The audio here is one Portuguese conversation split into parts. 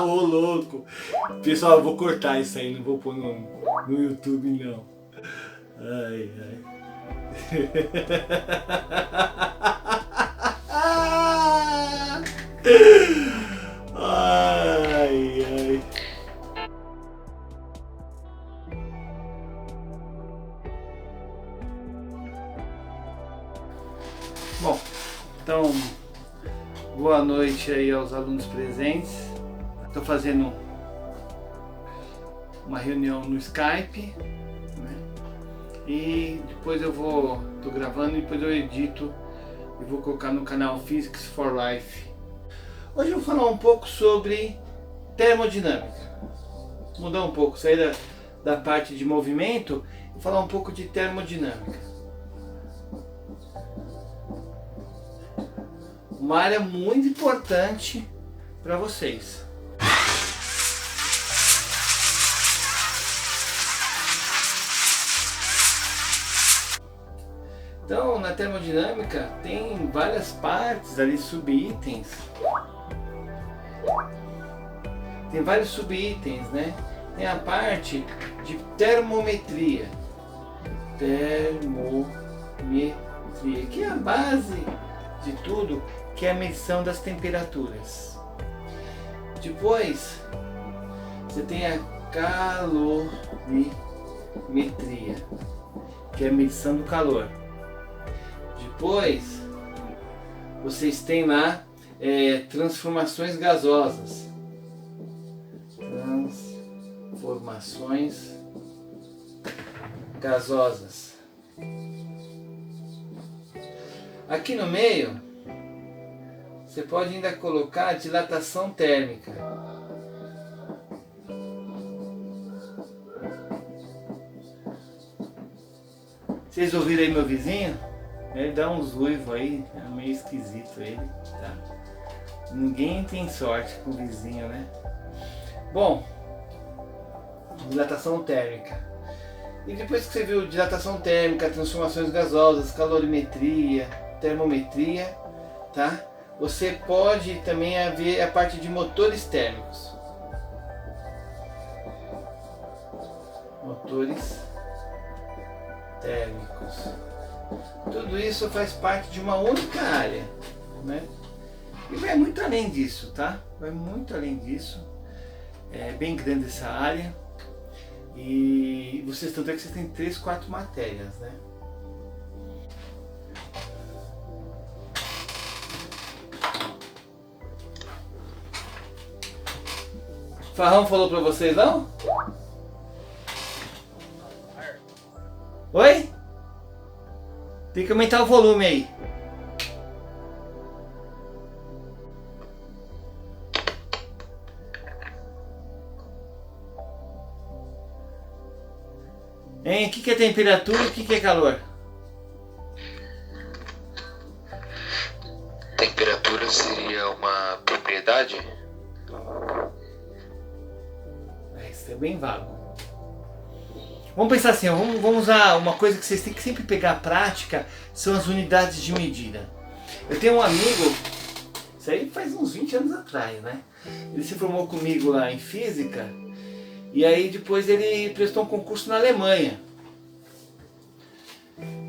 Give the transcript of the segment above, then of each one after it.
Ô louco! Pessoal, eu vou cortar isso aí, não vou pôr no YouTube não. Ai, ai. Ai, ai. Bom, então, boa noite aí aos alunos presentes. Estou fazendo uma reunião no Skype, né? E depois tô gravando e depois eu edito e vou colocar no canal Physics for Life. Hoje eu vou falar um pouco sobre termodinâmica. Mudar um pouco, sair da parte de movimento e falar um pouco de termodinâmica. Uma área muito importante para vocês. Então, na termodinâmica tem várias partes ali, subitens. Tem vários subitens, né? Tem a parte de termometria. Termometria, que é a base de tudo, que é a medição das temperaturas. Depois, você tem a calorimetria, que é a medição do calor. Depois, vocês têm lá transformações gasosas. Transformações gasosas. Aqui no meio, você pode ainda colocar dilatação térmica. Vocês ouviram aí meu vizinho? Ele dá uns uivos aí, é meio esquisito ele, tá? Ninguém tem sorte com o vizinho, né? Bom, dilatação térmica. E depois que você viu dilatação térmica, transformações gasosas, calorimetria, termometria, tá? Você pode também ver a parte de motores térmicos. Motores térmicos. Tudo isso faz parte de uma única área, né? E vai muito além disso, tá? Vai muito além disso. É bem grande essa área. E vocês estão vendo que vocês têm 3, 4 matérias, né? Farrão falou pra vocês, não? Oi? Tem que aumentar o volume aí. Hein? O que é temperatura e o que é calor? Temperatura seria uma propriedade? Isso é bem vago. Vamos pensar assim, vamos usar uma coisa que vocês têm que sempre pegar a prática, são as unidades de medida. Eu tenho um amigo, isso aí faz uns 20 anos atrás, né? Ele se formou comigo lá em física, e aí depois ele prestou um concurso na Alemanha.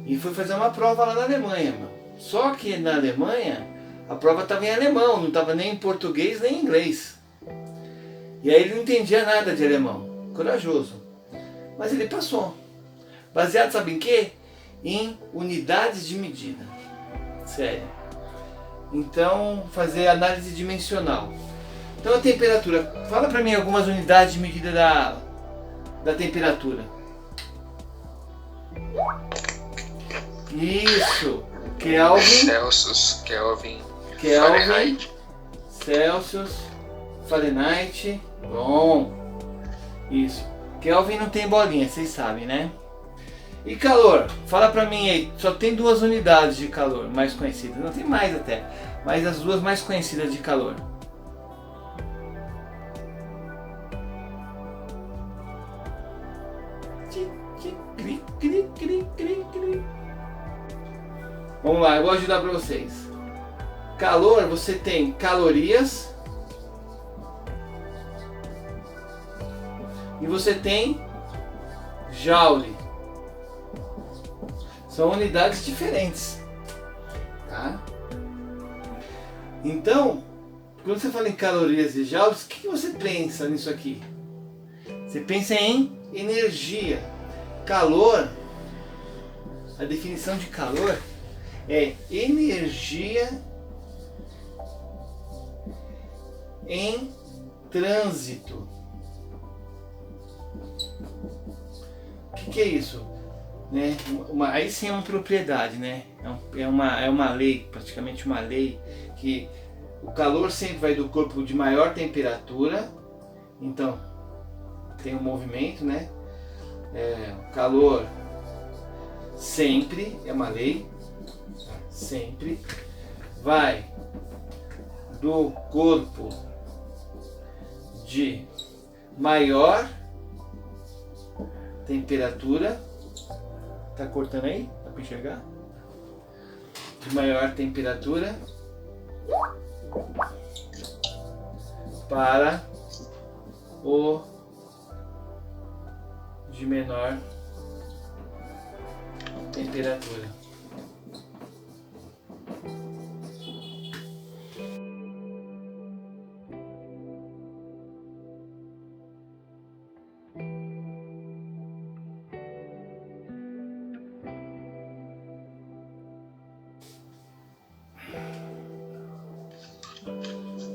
E foi fazer uma prova lá na Alemanha, meu. Só que na Alemanha, a prova estava em alemão, não estava nem em português nem em inglês. E aí ele não entendia nada de alemão, corajoso. Mas ele passou. Baseado, sabe em quê? Em unidades de medida. Sério. Então, fazer análise dimensional. Então a temperatura. Fala pra mim algumas unidades de medida da temperatura. Isso. Kelvin. Celsius, Kelvin, Fahrenheit. Celsius, Fahrenheit. Bom. Isso. Kelvin não tem bolinha, vocês sabem, né? E calor? Fala pra mim aí, só tem 2 unidades de calor mais conhecidas. Não tem mais até, mas as 2 mais conhecidas de calor. Vamos lá, eu vou ajudar pra vocês. Calor, você tem calorias, e você tem joule. São unidades diferentes, tá? Então, quando você fala em calorias e joules, o que você pensa nisso aqui? Você pensa em energia. Calor, a definição de calor é energia em trânsito. O que é isso? Né? Aí sim é uma propriedade, né? É uma lei, praticamente uma lei, que o calor sempre vai do corpo de maior temperatura, então tem um movimento, né? O calor sempre, é uma lei, sempre vai do corpo de maior temperatura. Tá cortando aí? Dá para enxergar? De maior temperatura para o de menor temperatura.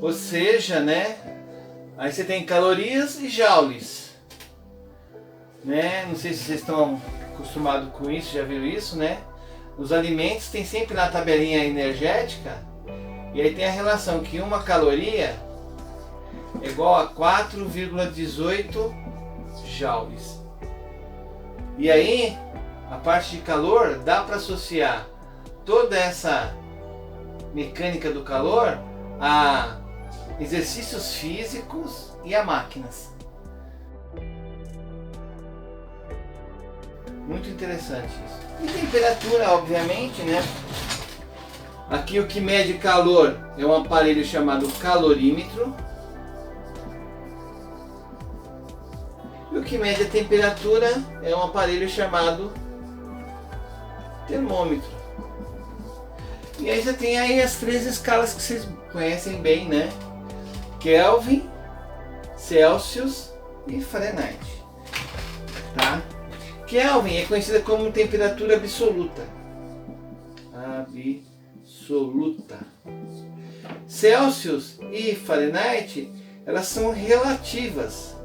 Ou seja, né? Aí você tem calorias e joules, né? Não sei se vocês estão acostumados com isso, já viram isso, né? Nos alimentos tem sempre na tabelinha energética, e aí tem a relação que uma caloria é igual a 4,18 joules. E aí, a parte de calor, dá para associar toda essa mecânica do calor a exercícios físicos e a máquinas. Muito interessante isso. E temperatura, obviamente, né? Aqui o que mede calor é um aparelho chamado calorímetro. E o que mede a temperatura é um aparelho chamado termômetro. E aí você tem aí as 3 escalas que vocês conhecem bem, né? Kelvin, Celsius e Fahrenheit, tá? Kelvin é conhecida como temperatura absoluta. Absoluta. Celsius e Fahrenheit, elas são relativas.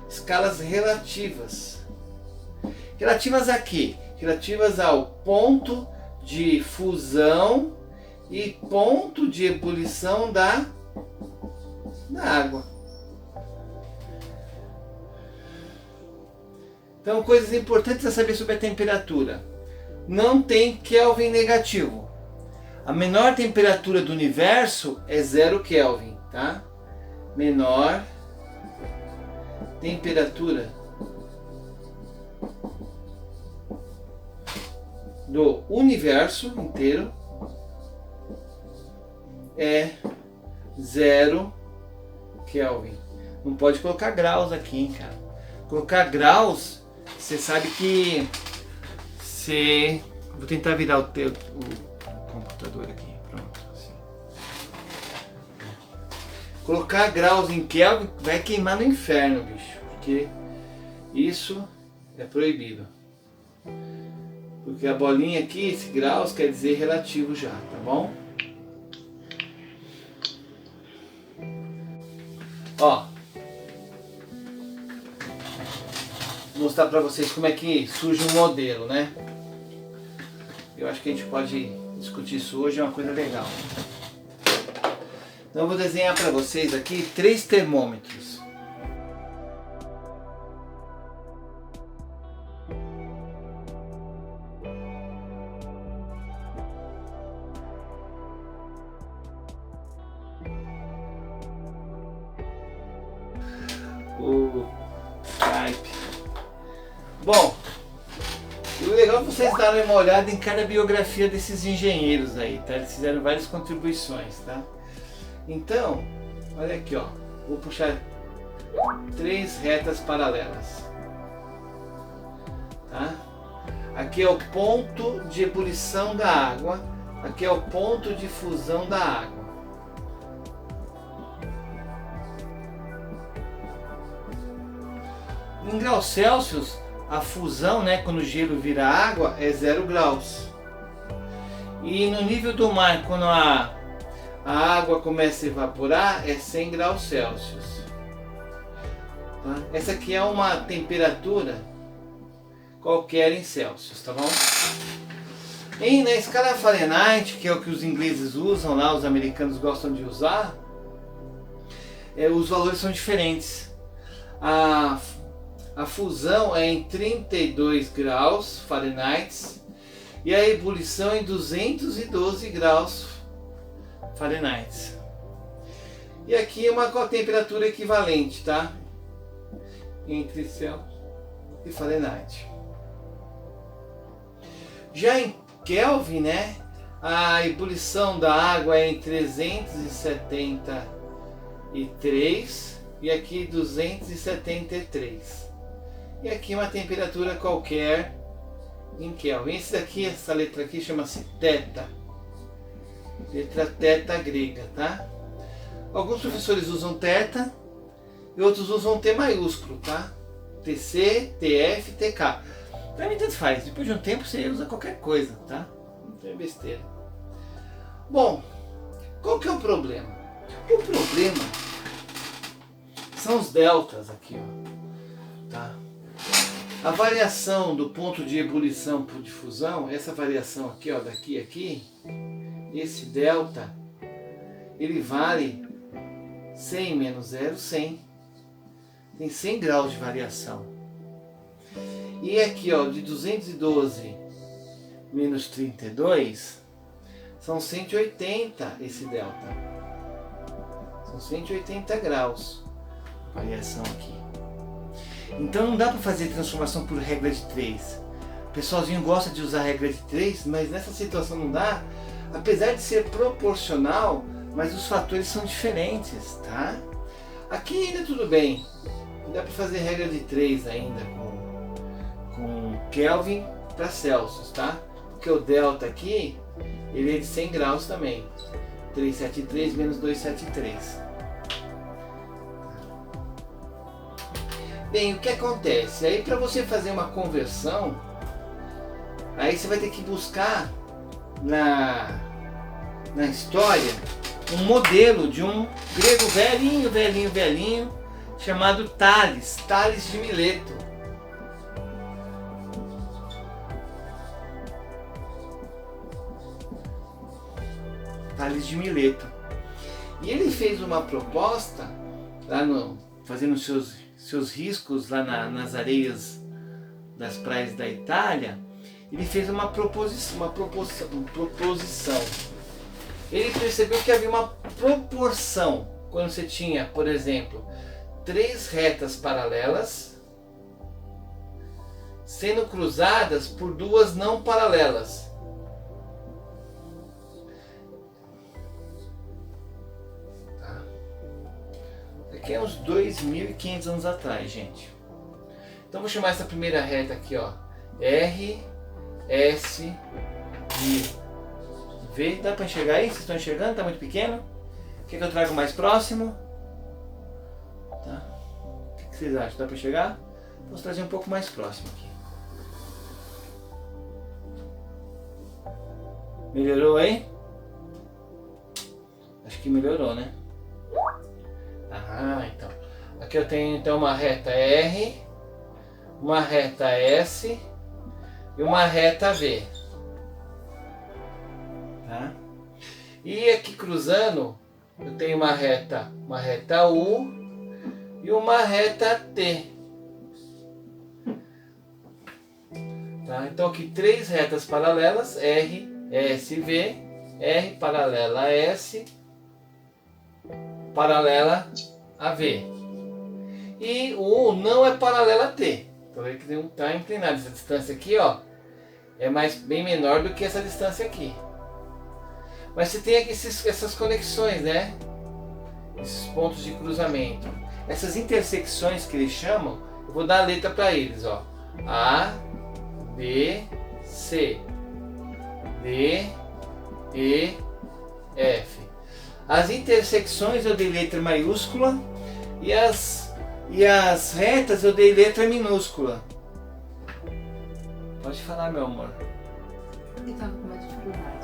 Escalas relativas. Relativas a quê? Relativas ao ponto de fusão e ponto de ebulição da água. Então, coisas importantes a saber sobre a temperatura. Não tem Kelvin negativo. A menor temperatura do universo é 0 Kelvin, tá? Menor temperatura do universo inteiro é 0 Kelvin. Não pode colocar graus aqui, hein, cara. Colocar graus, você sabe que vou tentar virar o computador aqui. Pronto, assim. Colocar graus em Kelvin vai queimar no inferno, bicho, porque isso é proibido. Porque a bolinha aqui, esse graus, quer dizer relativo já, tá bom? Ó, vou mostrar pra vocês como é que surge um modelo, né? Eu acho que a gente pode discutir isso hoje, é uma coisa legal. Então eu vou desenhar pra vocês aqui 3 termômetros. O Skype. Bom, o legal é vocês darem uma olhada em cada biografia desses engenheiros aí, tá? Eles fizeram várias contribuições, tá? Então, olha aqui, ó. Vou puxar três retas paralelas. Tá? Aqui é o ponto de ebulição da água, aqui é o ponto de fusão da água. Em graus Celsius, a fusão, né, quando o gelo vira água, é 0 graus. E no nível do mar, quando a água começa a evaporar, é 100 graus Celsius. Tá? Essa aqui é uma temperatura qualquer em Celsius, tá bom? E na escala Fahrenheit, que é o que os ingleses usam lá, os americanos gostam de usar, os valores são diferentes. A fusão é em 32 graus Fahrenheit e a ebulição em 212 graus Fahrenheit. E aqui uma temperatura equivalente, tá? Entre Celsius e Fahrenheit. Já em Kelvin, né? A ebulição da água é em 373 e aqui 273. E aqui uma temperatura qualquer em Kelvin. Essa letra aqui chama-se θ. Letra θ grega, tá? Alguns professores usam θ e outros usam T maiúsculo, tá? TC, TF, TK. Pra mim tanto faz. Depois de um tempo você usa qualquer coisa, tá? Não tem besteira. Bom, qual que é o problema? O problema são os deltas aqui, ó. Tá? A variação do ponto de ebulição por difusão, essa variação aqui, ó, daqui a aqui, esse delta, ele vale 100 menos 0, 100. Tem 100 graus de variação. E aqui, ó, de 212 menos 32, são 180 esse delta. São 180 graus de variação aqui. Então não dá para fazer transformação por regra de 3. O pessoalzinho gosta de usar a regra de 3, mas nessa situação não dá. Apesar de ser proporcional, mas os fatores são diferentes, tá? Aqui ainda tudo bem. Dá para fazer regra de 3 ainda com Kelvin para Celsius, tá? Porque o delta aqui, ele é de 100 graus também. 373 menos 273. Bem, o que acontece? Aí para você fazer uma conversão, aí você vai ter que buscar na história um modelo de um grego velhinho, chamado Tales de Mileto. Tales de Mileto. E ele fez uma proposta, lá fazendo seus riscos lá nas areias das praias da Itália. Ele fez uma proposição. Ele percebeu que havia uma proporção quando você tinha, por exemplo, 3 retas paralelas sendo cruzadas por 2 não paralelas. Tá? Aqui é uns 2.500 anos atrás, gente. Então vou chamar essa primeira reta aqui, ó, R, S, I, V. Dá para enxergar aí? Vocês estão enxergando? Está muito pequeno? Quer que eu trago mais próximo? Tá. O que vocês acham? Dá para enxergar? Vou trazer um pouco mais próximo aqui. Melhorou aí? Acho que melhorou, né? Ah, então. Aqui eu tenho então uma reta R, uma reta S e uma reta V. Tá? E aqui cruzando eu tenho uma reta U e uma reta T. Tá? Então aqui 3 retas paralelas, R, S, V, R paralela a S, paralela a V. E o U não é paralela a T. Então ele está inclinado. Essa distância aqui, ó, é bem menor do que essa distância aqui. Mas você tem aqui essas conexões, né? Esses pontos de cruzamento. essas intersecções que eles chamam, eu vou dar a letra para eles, ó. A, B, C, D, E, F. As intersecções eu dei letra maiúscula e as retas eu dei letra minúscula. Pode falar, meu amor. Eu estava com uma dificuldade.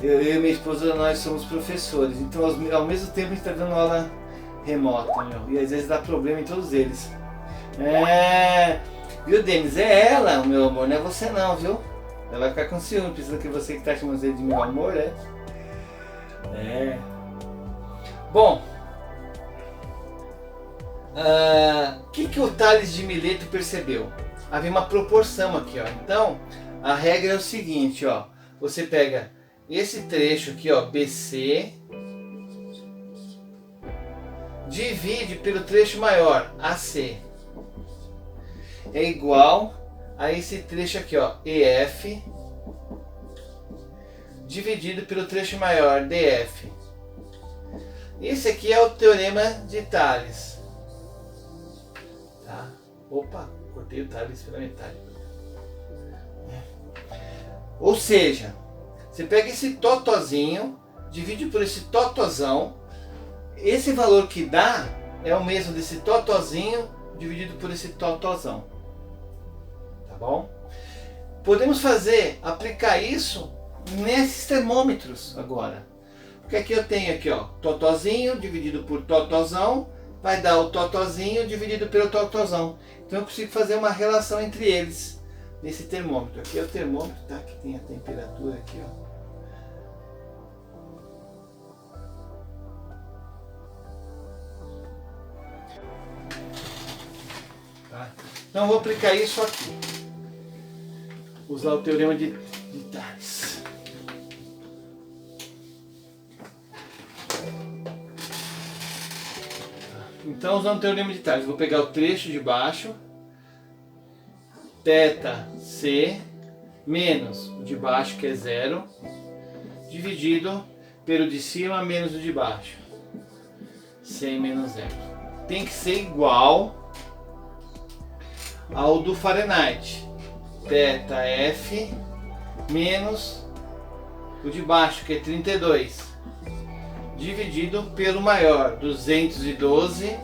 Eu e minha esposa, nós somos professores, então ao mesmo tempo a gente está dando aula remota, meu, e às vezes dá problema em todos eles. Viu, Denis? É ela, meu amor, não é você não, viu? Ela vai ficar com ciúme, precisa que você que está chamando ele de meu amor, Bom, o que o Tales de Mileto percebeu? Havia uma proporção aqui, ó. Então, a regra é o seguinte, ó. Você pega esse trecho aqui, ó, BC, divide pelo trecho maior, AC. É igual a esse trecho aqui, ó, EF, dividido pelo trecho maior, DF. Esse aqui é o teorema de Tales. Tá? Opa, cortei o Tales pela metade. Ou seja, você pega esse totozinho, divide por esse totozão. Esse valor que dá é o mesmo desse totozinho dividido por esse totozão. Tá bom? Podemos aplicar isso nesses termômetros agora. Porque aqui eu tenho aqui, ó, totozinho dividido por totozão, vai dar o totozinho dividido pelo totozão. Então eu consigo fazer uma relação entre eles nesse termômetro. Aqui é o termômetro, tá? Que tem a temperatura aqui, ó. Tá? Então eu vou aplicar isso aqui. Usar o teorema de Tales. Então, usando o teorema de Tales, vou pegar o trecho de baixo, θc, menos o de baixo, que é 0, dividido pelo de cima menos o de baixo, 100 menos 0. Tem que ser igual ao do Fahrenheit, θf, menos o de baixo, que é 32. Dividido pelo maior, 212,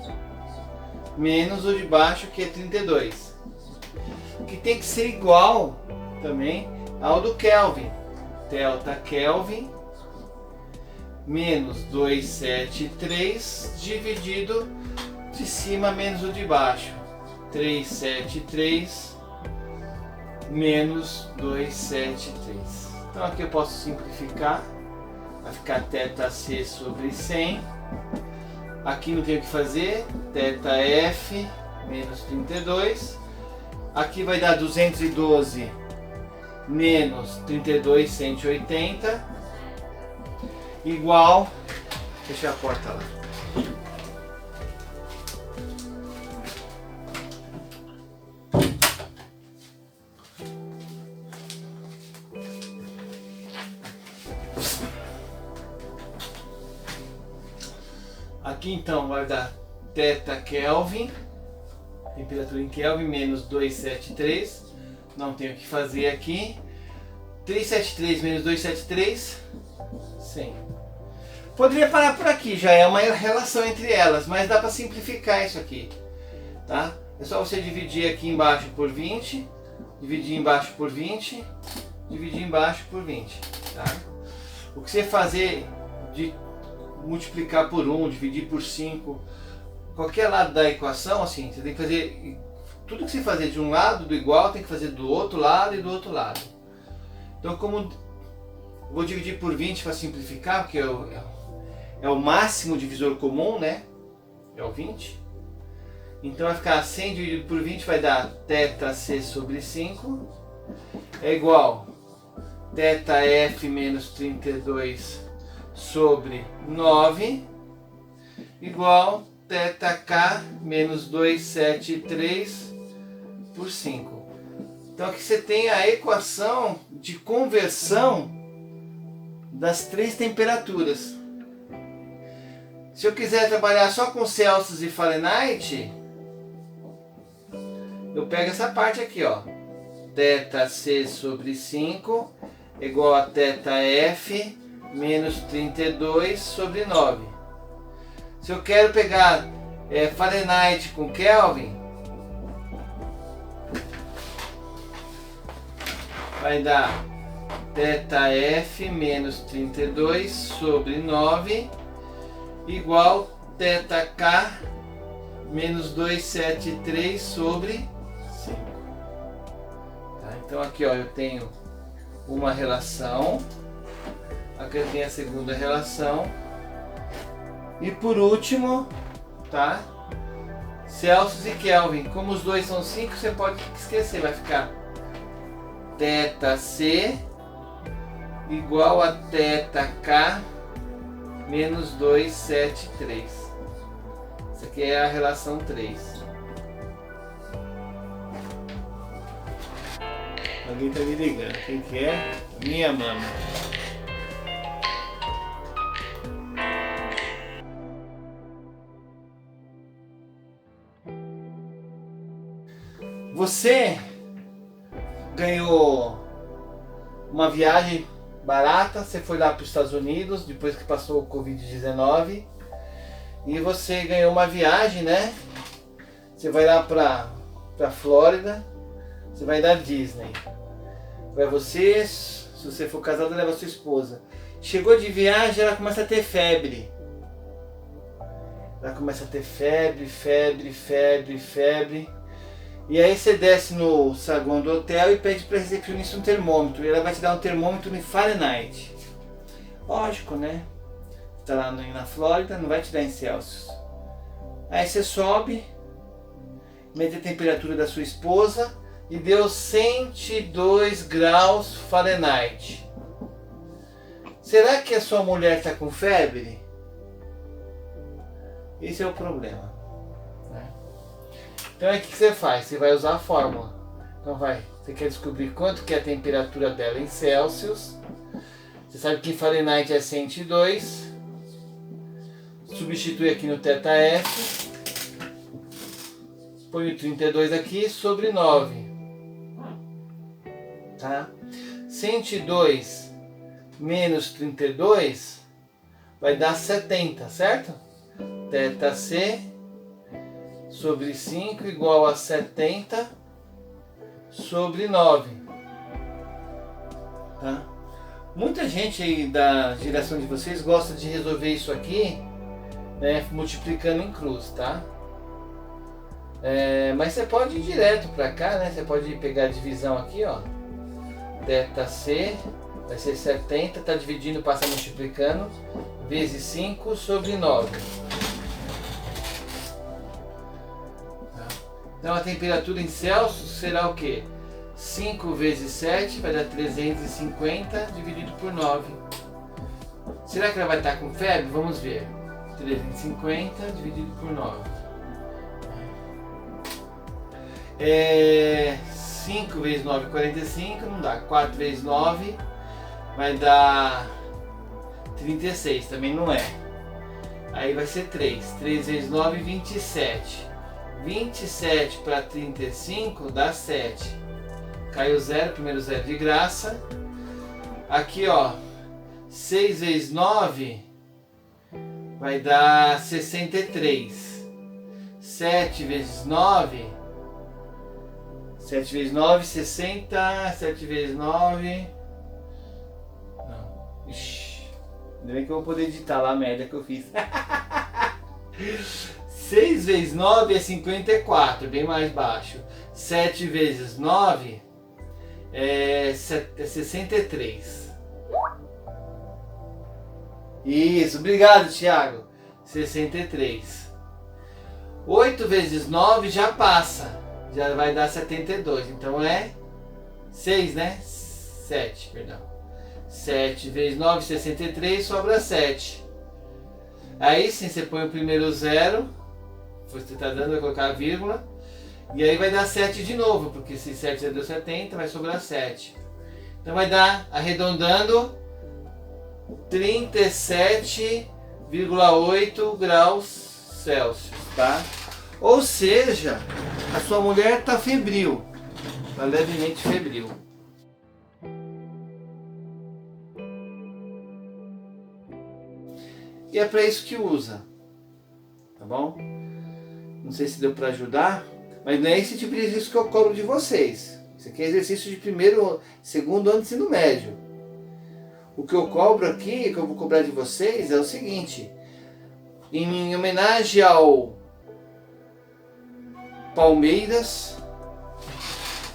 menos o de baixo, que é 32. Que tem que ser igual também ao do Kelvin. Delta Kelvin menos 273 dividido de cima menos o de baixo. 373 menos 273. Então aqui eu posso simplificar. Vai ficar θc sobre 100. Aqui não tem o que fazer. θf menos 32. Aqui vai dar 212 menos 32, 180. Igual. Fechar a porta lá. Aqui então vai dar θ Kelvin, temperatura em Kelvin, menos 273, não tenho o que fazer aqui. 373 menos 273, 100. Poderia parar por aqui, já é uma relação entre elas, mas dá para simplificar isso aqui, tá? É só você dividir aqui embaixo por 20, dividir embaixo por 20, dividir embaixo por 20, tá? O que você fazer de multiplicar por 1, dividir por 5, qualquer lado da equação, assim, você tem que fazer tudo que você fazer de um lado do igual, tem que fazer do outro lado e do outro lado. Então, como vou dividir por 20 para simplificar, porque é o máximo divisor comum, né? É o 20. Então vai ficar 100 dividido por 20 vai dar θc sobre 5 é igual θf menos 32 sobre 9 igual θk menos 273 por 5. Então aqui você tem a equação de conversão das três temperaturas. Se eu quiser trabalhar só com Celsius e Fahrenheit, eu pego essa parte aqui, ó. θc sobre 5 igual a θf menos 32 sobre 9. Se eu quero pegar Fahrenheit com Kelvin, vai dar θf menos 32 sobre 9 igual θk menos 273 sobre 5. Tá? Então aqui, ó, eu tenho uma relação, aqui eu tenho a segunda relação, e por último, tá? Celsius e Kelvin. Como os dois são 5, você pode esquecer, vai ficar θc igual a θk menos 273. Isso aqui é a relação 3. Alguém tá me ligando. Quem que é? Minha mama. Você ganhou uma viagem barata, você foi lá para os Estados Unidos depois que passou o Covid-19 e você ganhou uma viagem, né? Você vai lá para Flórida, você vai dar Disney. Vai você, se você for casado, leva sua esposa. Chegou de viagem, ela começa a ter febre. Ela começa a ter febre. E aí você desce no saguão do hotel e pede para a recepcionista um termômetro. E ela vai te dar um termômetro em Fahrenheit. Lógico, né? Você está lá na Flórida, não vai te dar em Celsius. Aí você sobe, mede a temperatura da sua esposa e deu 102 graus Fahrenheit. Será que a sua mulher está com febre? Esse é o problema. Então é o que você faz? Você vai usar a fórmula. Então você quer descobrir quanto que é a temperatura dela em Celsius. Você sabe que em Fahrenheit é 102. Substitui aqui no θf. Põe o 32 aqui sobre 9. Tá? 102 menos 32 vai dar 70, certo? θc sobre 5 igual a 70 sobre 9. Tá? Muita gente aí da geração de vocês gosta de resolver isso aqui, né, multiplicando em cruz, tá? Mas você pode ir direto para cá, né? Você pode pegar a divisão aqui, ó. θc vai ser 70, tá dividindo, passa multiplicando, vezes 5 sobre 9. Então a temperatura em Celsius será o quê? 5 vezes 7 vai dar 350 dividido por 9. Será que ela vai estar com febre? Vamos ver. 350 dividido por 9. 5 vezes 9 é 45, não dá. 4 vezes 9 vai dar 36, também não é. Aí vai ser 3. 3 vezes 9, 27. 27 para 35 dá 7. Caiu 0, primeiro 0 de graça. Aqui, ó, 6 vezes 9 vai dar 63. 7 vezes 9, 7 vezes 9, 60. 7 vezes 9. Não. Ixi. Ainda bem que eu vou poder editar lá a média que eu fiz. 6 vezes 9 é 54, bem mais baixo. 7 vezes 9 é 63. Isso, obrigado, Thiago. 63. 8 vezes 9 já passa, já vai dar 72. Então é 6, né? 7, perdão. 7 vezes 9, 63, sobra 7. Aí sim, você põe o primeiro 0. Você está dando, vai colocar a vírgula. E aí vai dar 7 de novo, porque se 7 já deu 70, vai sobrar 7. Então vai dar, arredondando, 37 0,8 graus Celsius, tá? Ou seja, a sua mulher está febril, está levemente febril. E é para isso que usa, tá bom? Não sei se deu para ajudar, mas não é esse tipo de exercício que eu cobro de vocês. Isso aqui é exercício de primeiro, segundo ano de ensino médio. O que eu cobro aqui, que eu vou cobrar de vocês, é o seguinte: em homenagem ao Palmeiras,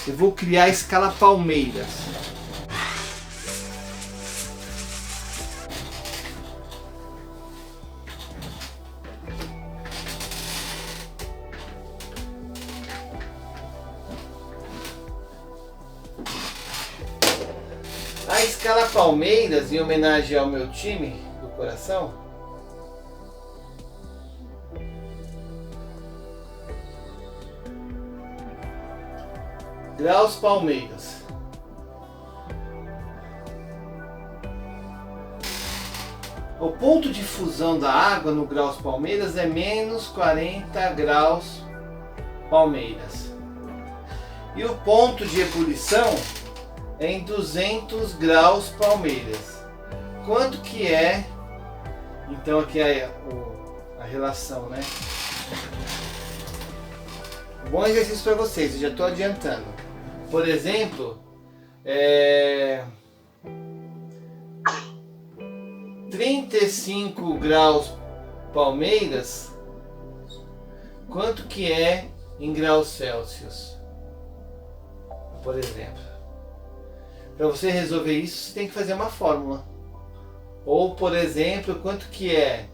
eu vou criar a escala Palmeiras. A escala Palmeiras, em homenagem ao meu time do coração, graus Palmeiras. O ponto de fusão da água no graus Palmeiras é menos 40 graus Palmeiras. E o ponto de ebulição é em 200 graus Palmeiras. Quanto que é? Então aqui é a relação, né? Bom exercício para vocês, eu já estou adiantando. Por exemplo, 35 graus Palmeiras, quanto que é em graus Celsius? Por exemplo. Para você resolver isso, você tem que fazer uma fórmula. Ou, por exemplo, quanto que é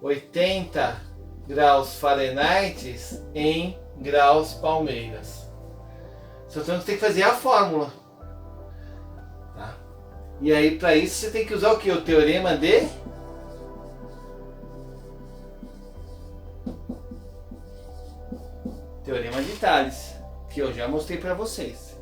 80 graus Fahrenheit em graus Palmeiras. Só você tem que fazer a fórmula. Tá? E aí, para isso, você tem que usar o que? O teorema de... Teorema de Tales, que eu já mostrei para vocês.